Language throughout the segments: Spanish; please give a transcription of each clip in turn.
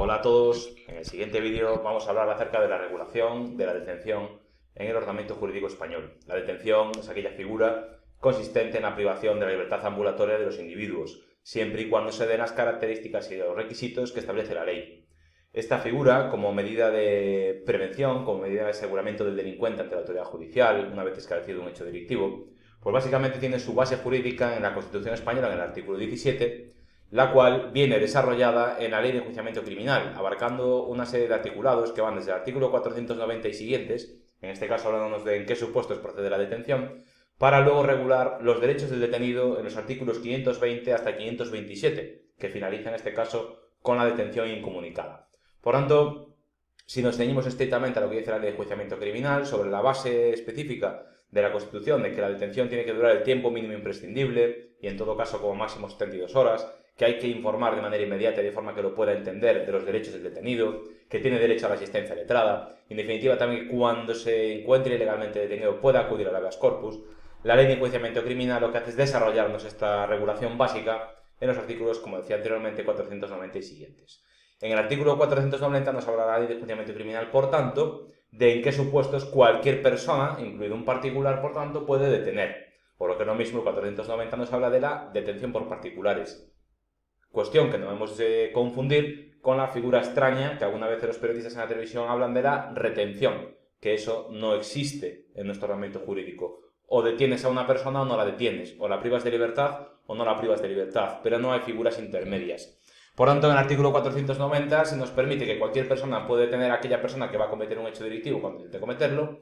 Hola a todos, en el siguiente vídeo vamos a hablar acerca de la regulación de la detención en el ordenamiento jurídico español. La detención es aquella figura consistente en la privación de la libertad ambulatoria de los individuos, siempre y cuando se den las características y los requisitos que establece la ley. Esta figura, como medida de prevención, como medida de aseguramiento del delincuente ante la autoridad judicial, una vez esclarecido un hecho delictivo, pues básicamente tiene su base jurídica en la Constitución española, en el artículo 17, la cual viene desarrollada en la Ley de Enjuiciamiento Criminal, abarcando una serie de articulados que van desde el artículo 490 y siguientes, en este caso hablándonos de en qué supuestos procede la detención, para luego regular los derechos del detenido en los artículos 520 hasta 527, que finaliza en este caso con la detención incomunicada. Por tanto, si nos ceñimos estrictamente a lo que dice la Ley de Enjuiciamiento Criminal, sobre la base específica de la Constitución de que la detención tiene que durar el tiempo mínimo imprescindible, y en todo caso como máximo 72 horas, que hay que informar de manera inmediata y de forma que lo pueda entender de los derechos del detenido, que tiene derecho a la asistencia letrada, en definitiva también que cuando se encuentre ilegalmente detenido pueda acudir al habeas corpus. La Ley de Enjuiciamiento Criminal lo que hace es desarrollarnos esta regulación básica en los artículos, como decía anteriormente, 490 y siguientes. En el artículo 490 nos habla la Ley de Enjuiciamiento Criminal, por tanto, de en qué supuestos cualquier persona, incluido un particular, por tanto, puede detener. Por lo que lo mismo el 490 nos habla de la detención por particulares. Cuestión que no debemos confundir con la figura extraña que alguna vez los periodistas en la televisión hablan de la retención, que eso no existe en nuestro ordenamiento jurídico. O detienes a una persona o no la detienes, o la privas de libertad o no la privas de libertad, pero no hay figuras intermedias. Por tanto, en el artículo 490 se nos permite que cualquier persona puede detener a aquella persona que va a cometer un hecho delictivo cuando intente cometerlo,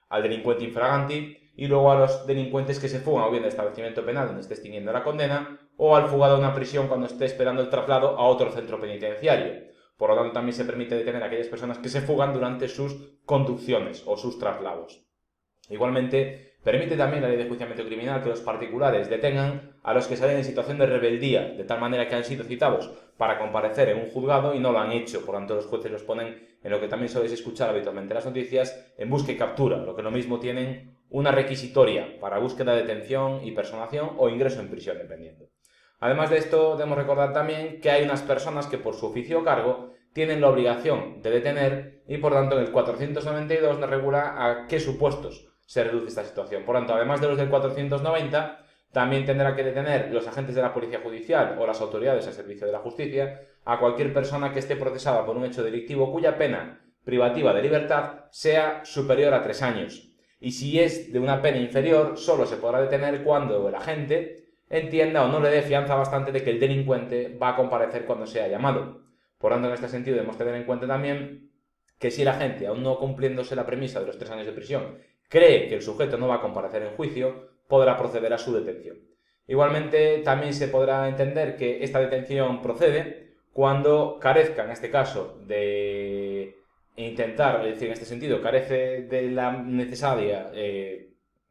al delincuente infraganti, y luego a los delincuentes que se fugan o bien del establecimiento penal donde esté extinguiendo la condena, o al fugado de una prisión cuando esté esperando el traslado a otro centro penitenciario. Por lo tanto, también se permite detener a aquellas personas que se fugan durante sus conducciones o sus traslados. Igualmente, permite también la Ley de Enjuiciamiento Criminal que los particulares detengan a los que salen en situación de rebeldía, de tal manera que han sido citados para comparecer en un juzgado y no lo han hecho. Por tanto, los jueces los ponen en lo que también soléis escuchar habitualmente en las noticias, en busca y captura, lo que lo mismo tienen una requisitoria para búsqueda, detención y personación o ingreso en prisión, dependiendo. Además de esto, debemos recordar también que hay unas personas que por su oficio o cargo tienen la obligación de detener y por tanto en el 492 nos regula a qué supuestos se reduce esta situación. Por tanto, además de los del 490, también tendrá que detener los agentes de la Policía Judicial o las autoridades al servicio de la justicia a cualquier persona que esté procesada por un hecho delictivo cuya pena privativa de libertad sea superior a 3 años. Y si es de una pena inferior, solo se podrá detener cuando el agente entienda o no le dé fianza bastante de que el delincuente va a comparecer cuando sea llamado. Por tanto, en este sentido debemos tener en cuenta también que si el agente, aún no cumpliéndose la premisa de los 3 años de prisión, cree que el sujeto no va a comparecer en juicio, podrá proceder a su detención. Igualmente, también se podrá entender que esta detención procede cuando carezca, en este caso, de intentar, es decir, en este sentido, carece de la necesaria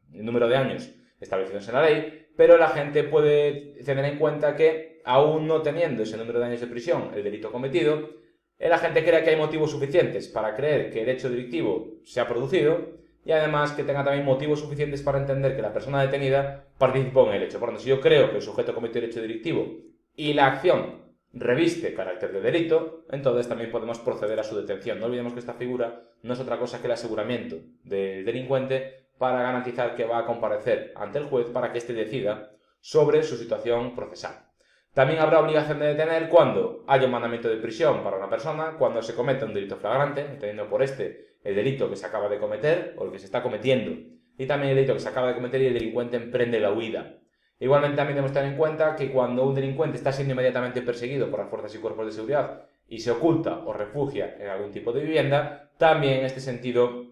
número de años establecidos en la ley, pero la gente puede tener en cuenta que, aún no teniendo ese número de años de prisión el delito cometido, el agente crea que hay motivos suficientes para creer que el hecho delictivo se ha producido y además que tenga también motivos suficientes para entender que la persona detenida participó en el hecho. Por lo tanto, si yo creo que el sujeto cometió el hecho delictivo y la acción reviste carácter de delito, entonces también podemos proceder a su detención. No olvidemos que esta figura no es otra cosa que el aseguramiento del delincuente para garantizar que va a comparecer ante el juez para que éste decida sobre su situación procesal. También habrá obligación de detener cuando haya un mandamiento de prisión para una persona, cuando se cometa un delito flagrante, entendiendo por este el delito que se acaba de cometer o el que se está cometiendo, y también el delito que se acaba de cometer y el delincuente emprende la huida. Igualmente también debemos tener en cuenta que cuando un delincuente está siendo inmediatamente perseguido por las fuerzas y cuerpos de seguridad y se oculta o refugia en algún tipo de vivienda, también en este sentido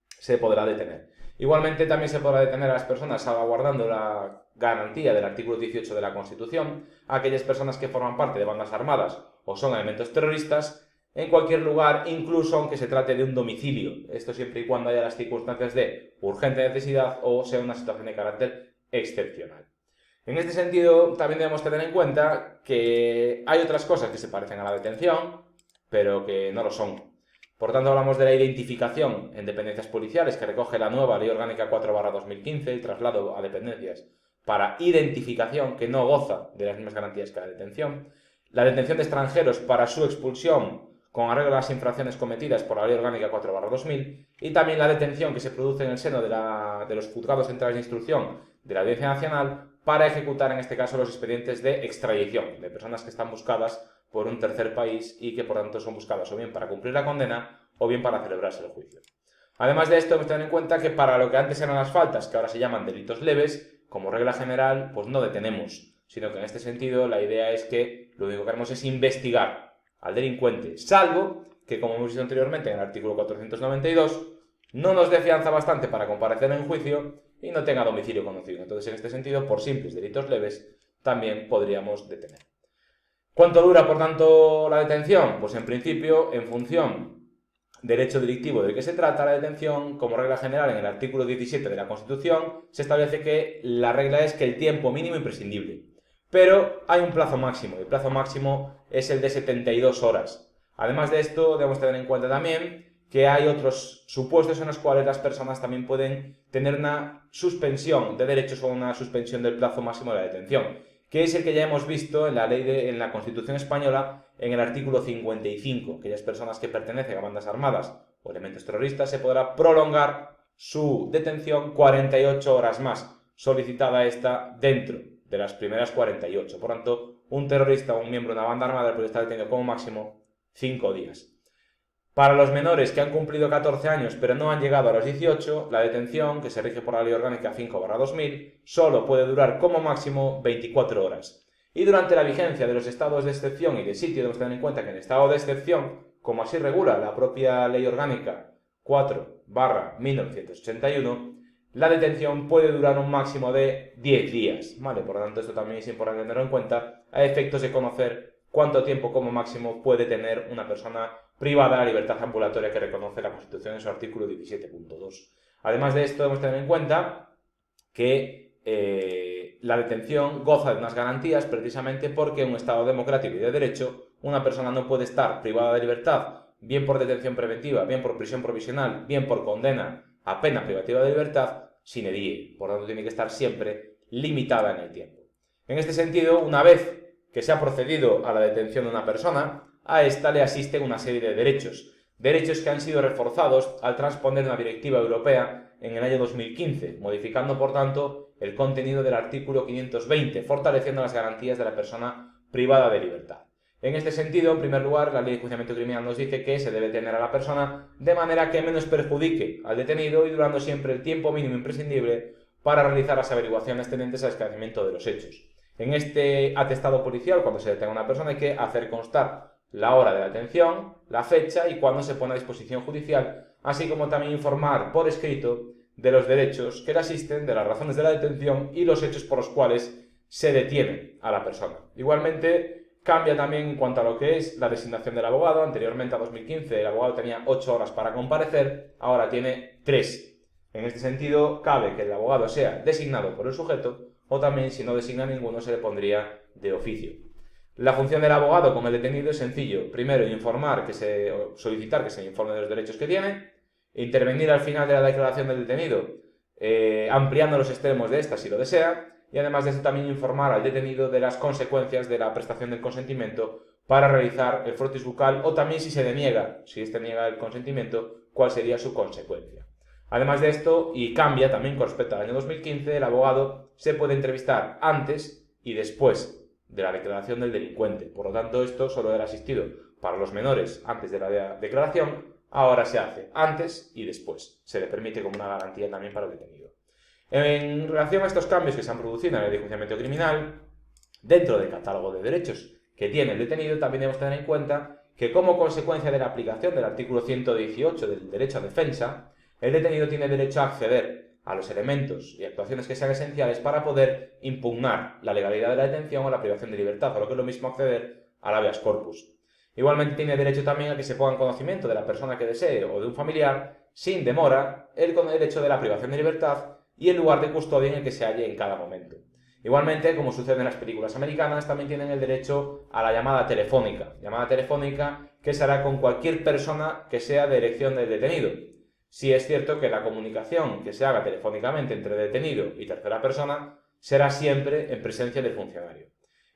se podrá detener. Igualmente también se podrá detener a las personas salvaguardando la garantía del artículo 18 de la Constitución, a aquellas personas que forman parte de bandas armadas o son elementos terroristas, en cualquier lugar, incluso aunque se trate de un domicilio. Esto siempre y cuando haya las circunstancias de urgente necesidad o sea una situación de carácter excepcional. En este sentido, también debemos tener en cuenta que hay otras cosas que se parecen a la detención, pero que no lo son. Por tanto, hablamos de la identificación en dependencias policiales, que recoge la nueva Ley Orgánica 4/2015, el traslado a dependencias para identificación, que no goza de las mismas garantías que la detención. La detención de extranjeros para su expulsión con arreglo a las infracciones cometidas por la Ley Orgánica 4/2000, y también la detención que se produce en el seno de los juzgados centrales de instrucción de la Audiencia Nacional para ejecutar, en este caso, los expedientes de extradición de personas que están buscadas por un tercer país y que, por tanto, son buscadas o bien para cumplir la condena o bien para celebrarse el juicio. Además de esto, debemos tener en cuenta que para lo que antes eran las faltas, que ahora se llaman delitos leves, como regla general, pues no detenemos, sino que en este sentido la idea es que lo único que haremos es investigar al delincuente, salvo que, como hemos visto anteriormente en el artículo 492, no nos dé fianza bastante para comparecer en juicio y no tenga domicilio conocido. Entonces, en este sentido, por simples delitos leves, también podríamos detener. ¿Cuánto dura, por tanto, la detención? Pues en principio, en función del hecho delictivo del que se trata, la detención, como regla general, en el artículo 17 de la Constitución, se establece que la regla es que el tiempo mínimo imprescindible. Pero hay un plazo máximo, y el plazo máximo es el de 72 horas. Además de esto, debemos tener en cuenta también que hay otros supuestos en los cuales las personas también pueden tener una suspensión de derechos o una suspensión del plazo máximo de la detención, que es el que ya hemos visto en en la Constitución española, en el artículo 55. Aquellas personas que pertenecen a bandas armadas o elementos terroristas se podrá prolongar su detención 48 horas más, solicitada esta dentro de las primeras 48. Por tanto, un terrorista o un miembro de una banda armada puede estar detenido como máximo 5 días. Para los menores que han cumplido 14 años pero no han llegado a los 18, la detención, que se rige por la Ley Orgánica 5/2000, solo puede durar como máximo 24 horas. Y durante la vigencia de los estados de excepción y de sitio, debemos tener en cuenta que en estado de excepción, como así regula la propia Ley Orgánica 4/1981, la detención puede durar un máximo de 10 días, ¿vale? Por lo tanto, esto también es importante tenerlo en cuenta a efectos de conocer cuánto tiempo como máximo puede tener una persona privada de la libertad ambulatoria que reconoce la Constitución en su artículo 17.2. Además de esto, debemos tener en cuenta que la detención goza de unas garantías precisamente porque en un Estado democrático y de derecho una persona no puede estar privada de libertad, bien por detención preventiva, bien por prisión provisional, bien por condena a pena privativa de libertad, sine die. Por lo tanto, tiene que estar siempre limitada en el tiempo. En este sentido, una vez que se ha procedido a la detención de una persona, a esta le asisten una serie de derechos que han sido reforzados al transponer una directiva europea en el año 2015, modificando, por tanto, el contenido del artículo 520, fortaleciendo las garantías de la persona privada de libertad. En este sentido, en primer lugar, la Ley de Enjuiciamiento Criminal nos dice que se debe detener a la persona de manera que menos perjudique al detenido y durando siempre el tiempo mínimo imprescindible para realizar las averiguaciones tendentes al esclarecimiento de los hechos. En este atestado policial, cuando se detenga a una persona, hay que hacer constar la hora de la detención, la fecha y cuándo se pone a disposición judicial, así como también informar por escrito de los derechos que le asisten, de las razones de la detención y los hechos por los cuales se detiene a la persona. Igualmente, cambia también en cuanto a lo que es la designación del abogado. Anteriormente, a 2015, el abogado tenía 8 horas para comparecer, ahora tiene 3. En este sentido, cabe que el abogado sea designado por el sujeto o también, si no designa ninguno, se le pondría de oficio. La función del abogado con el detenido es sencillo. Primero, solicitar que se informe de los derechos que tiene, intervenir al final de la declaración del detenido, ampliando los extremos de esta si lo desea, y además de eso también informar al detenido de las consecuencias de la prestación del consentimiento para realizar el frotis bucal, o también si este niega el consentimiento, cuál sería su consecuencia. Además de esto, y cambia también con respecto al año 2015, el abogado se puede entrevistar antes y después de la declaración del delincuente. Por lo tanto, esto solo era asistido para los menores antes de la declaración, ahora se hace antes y después. Se le permite como una garantía también para el detenido. En relación a estos cambios que se han producido en la Ley de Enjuiciamiento Criminal, dentro del catálogo de derechos que tiene el detenido, también debemos tener en cuenta que como consecuencia de la aplicación del artículo 118 del derecho a defensa, el detenido tiene derecho a acceder a los elementos y actuaciones que sean esenciales para poder impugnar la legalidad de la detención o la privación de libertad, o lo que es lo mismo acceder al habeas corpus. Igualmente tiene derecho también a que se ponga en conocimiento de la persona que desee o de un familiar, sin demora, con el hecho de la privación de libertad y el lugar de custodia en el que se halle en cada momento. Igualmente, como sucede en las películas americanas, también tienen el derecho a la llamada telefónica que se hará con cualquier persona que sea de elección del detenido. Sí es cierto que la comunicación que se haga telefónicamente entre detenido y tercera persona será siempre en presencia del funcionario.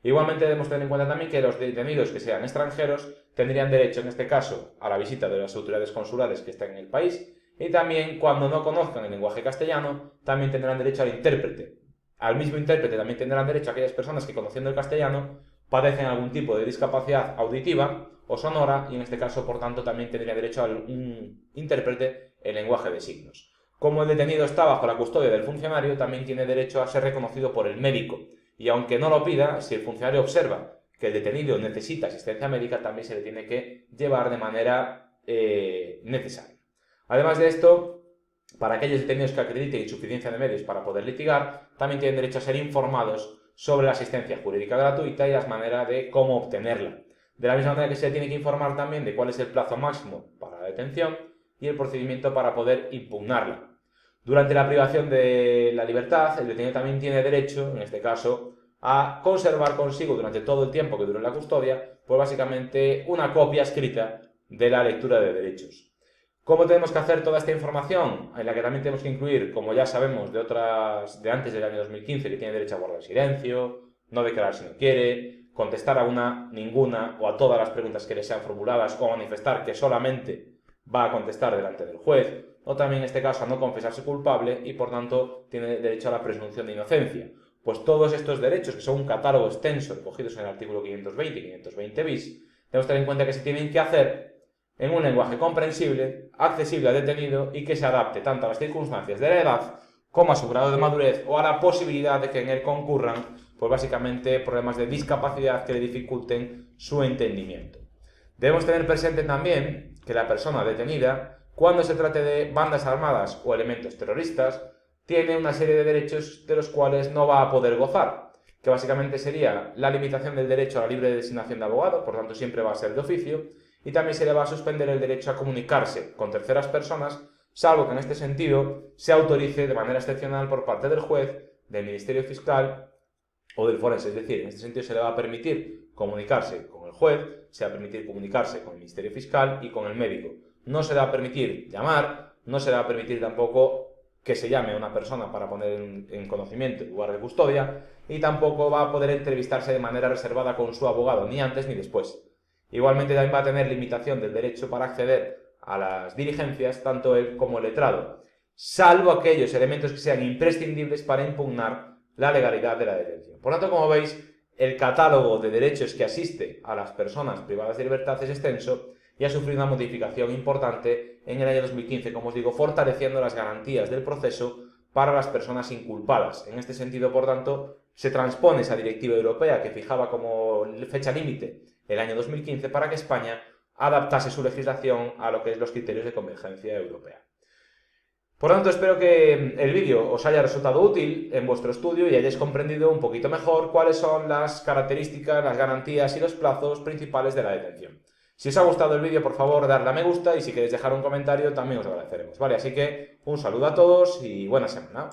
Igualmente debemos tener en cuenta también que los detenidos que sean extranjeros tendrían derecho, en este caso, a la visita de las autoridades consulares que estén en el país, y también, cuando no conozcan el lenguaje castellano, también tendrán derecho al intérprete. Al mismo intérprete también tendrán derecho aquellas personas que, conociendo el castellano, padecen algún tipo de discapacidad auditiva o sonora, y en este caso, por tanto, también tendría derecho a un intérprete en lenguaje de signos. Como el detenido está bajo la custodia del funcionario, también tiene derecho a ser reconocido por el médico, y aunque no lo pida, si el funcionario observa que el detenido necesita asistencia médica, también se le tiene que llevar de manera necesaria. Además de esto, para aquellos detenidos que acrediten insuficiencia de medios para poder litigar, también tienen derecho a ser informados sobre la asistencia jurídica gratuita y las maneras de cómo obtenerla. De la misma manera que se le tiene que informar también de cuál es el plazo máximo para la detención y el procedimiento para poder impugnarla. Durante la privación de la libertad, el detenido también tiene derecho, en este caso, a conservar consigo durante todo el tiempo que dure la custodia, pues básicamente una copia escrita de la lectura de derechos. ¿Cómo tenemos que hacer toda esta información? En la que también tenemos que incluir, como ya sabemos de antes del año 2015, que tiene derecho a guardar silencio, no declarar si no quiere, contestar a una, ninguna o a todas las preguntas que le sean formuladas o manifestar que solamente va a contestar delante del juez, o también en este caso a no confesarse culpable y por tanto tiene derecho a la presunción de inocencia. Pues todos estos derechos, que son un catálogo extenso recogidos en el artículo 520 y 520 bis, debemos tener en cuenta que se tienen que hacer en un lenguaje comprensible, accesible al detenido y que se adapte tanto a las circunstancias de la edad como a su grado de madurez o a la posibilidad de que en él concurran, pues básicamente, problemas de discapacidad que le dificulten su entendimiento. Debemos tener presente también que la persona detenida, cuando se trate de bandas armadas o elementos terroristas, tiene una serie de derechos de los cuales no va a poder gozar, que básicamente sería la limitación del derecho a la libre designación de abogado, por tanto siempre va a ser de oficio, y también se le va a suspender el derecho a comunicarse con terceras personas, salvo que en este sentido se autorice de manera excepcional por parte del juez, del Ministerio Fiscal o del forense. Es decir, en este sentido se le va a permitir comunicarse con el juez, se va a permitir comunicarse con el Ministerio Fiscal y con el médico. No se le va a permitir llamar, no se le va a permitir tampoco que se llame a una persona para poner en conocimiento el lugar de custodia, y tampoco va a poder entrevistarse de manera reservada con su abogado, ni antes ni después. Igualmente también va a tener limitación del derecho para acceder a las diligencias, tanto él como el letrado, salvo aquellos elementos que sean imprescindibles para impugnar la legalidad de la detención. Por lo tanto, como veis, el catálogo de derechos que asiste a las personas privadas de libertad es extenso y ha sufrido una modificación importante en el año 2015, como os digo, fortaleciendo las garantías del proceso para las personas inculpadas. En este sentido, por tanto, se transpone esa directiva europea que fijaba como fecha límite el año 2015 para que España adaptase su legislación a lo que es los criterios de convergencia europea. Por lo tanto, espero que el vídeo os haya resultado útil en vuestro estudio y hayáis comprendido un poquito mejor cuáles son las características, las garantías y los plazos principales de la detención. Si os ha gustado el vídeo, por favor, darle a me gusta, y si queréis dejar un comentario también os agradeceremos, ¿vale? Así que un saludo a todos y buena semana.